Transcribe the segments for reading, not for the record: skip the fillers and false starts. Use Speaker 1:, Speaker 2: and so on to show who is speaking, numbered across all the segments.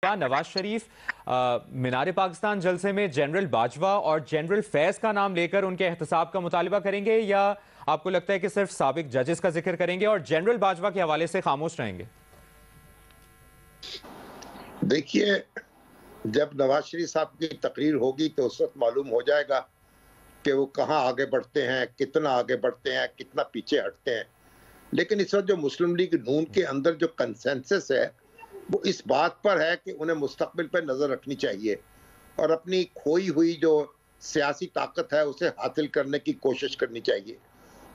Speaker 1: क्या नवाज शरीफ मीनार पाकिस्तान जलसे में जनरल बाजवा और जनरल फैज का नाम लेकर उनके एहतसाब का मुतालिबा करेंगे, या आपको लगता है कि सिर्फ साबिक जजेस का जिक्र करेंगे और जनरल बाजवा के हवाले से खामोश रहेंगे?
Speaker 2: देखिए, जब नवाज शरीफ साहब की तकरीर होगी तो उस वक्त मालूम हो जाएगा कि वो कहाँ आगे बढ़ते हैं, कितना आगे बढ़ते हैं, कितना पीछे हटते हैं। लेकिन इस वक्त जो मुस्लिम लीग नून के अंदर जो कंसेंसस है वो इस बात पर है कि उन्हें मुस्तकबिल पर नजर रखनी चाहिए और अपनी खोई हुई जो सियासी ताकत है उसे हासिल करने की कोशिश करनी चाहिए।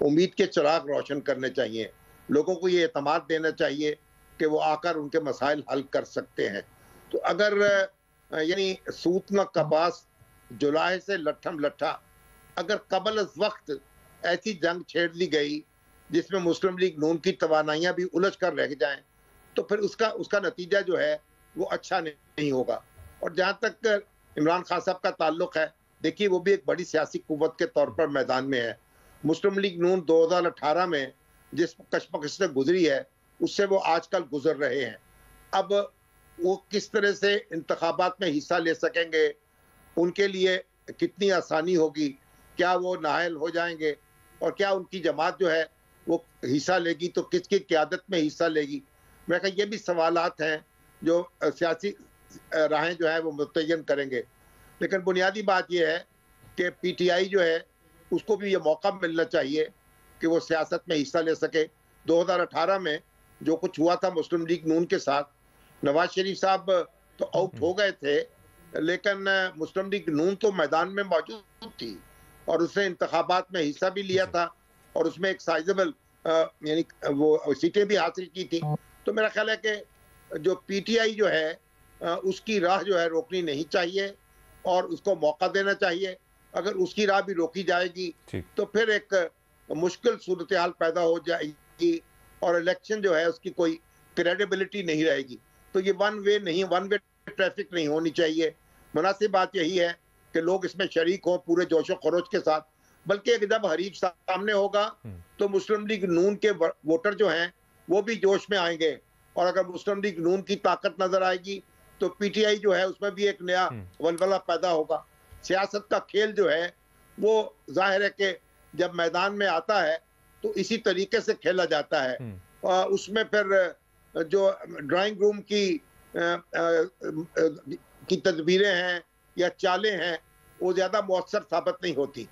Speaker 2: उम्मीद के चिराग रोशन करने चाहिए। लोगों को ये एतमाद देना चाहिए कि वो आकर उनके मसाइल हल कर सकते हैं। तो अगर यानी सूत न कपास जुलाहे से लट्ठम लट्ठा, अगर कबल अज वक्त ऐसी जंग छेड़ दी गई जिसमें मुस्लिम लीग नून की तवानाइयां भी उलझ कर रह जाएं, तो फिर उसका नतीजा जो है वो अच्छा नहीं होगा। और जहां तक इमरान खान साहब का ताल्लुक है, देखिए वो भी एक बड़ी सियासी कुव्वत के तौर पर मैदान में है। मुस्लिम लीग नून 2018 में जिस कशमकश से गुजरी है उससे वो आजकल गुजर रहे हैं। अब वो किस तरह से इंतखाबात में हिस्सा ले सकेंगे, उनके लिए कितनी आसानी होगी, क्या वो नाअहल हो जाएंगे और क्या उनकी जमात जो है वो हिस्सा लेगी तो किसकी क़यादत में हिस्सा लेगी। मैं कहा ये भी सवालात हैं जो सियासी राहें जो है वो मुतय्यन करेंगे। लेकिन बुनियादी बात यह है कि पीटीआई जो है उसको भी ये मौका मिलना चाहिए कि वो सियासत में हिस्सा ले सके। 2018 में जो कुछ हुआ था मुस्लिम लीग नून के साथ, नवाज शरीफ साहब तो आउट हो गए थे, लेकिन मुस्लिम लीग नून तो मैदान में मौजूद थी और उसने इंतखाबात में हिस्सा भी लिया था और उसमें एक साइजेबल यानी वो सीटें भी हासिल की थी। तो मेरा ख्याल है कि जो पीटीआई जो है उसकी राह जो है रोकनी नहीं चाहिए और उसको मौका देना चाहिए। अगर उसकी राह भी रोकी जाएगी तो फिर एक मुश्किल सूरत हाल पैदा हो जाएगी और इलेक्शन जो है उसकी कोई क्रेडिबिलिटी नहीं रहेगी। तो ये वन वे ट्रैफिक नहीं होनी चाहिए। मुनासिब बात यही है कि लोग इसमें शरीक हों पूरे जोशो खरोश के साथ, बल्कि जब हरीफ सामने होगा तो मुस्लिम लीग नून के वोटर जो हैं वो भी जोश में आएंगे और अगर मुस्लिम लीग नून की ताकत नजर आएगी तो पीटीआई जो है उसमें भी एक नया वलवला पैदा होगा। सियासत का खेल जो है वो जाहिर है कि जब मैदान में आता है तो इसी तरीके से खेला जाता है। उसमें फिर जो ड्राइंग रूम की तदबीरें हैं या चालें हैं वो ज्यादा मौसर साबित नहीं होती।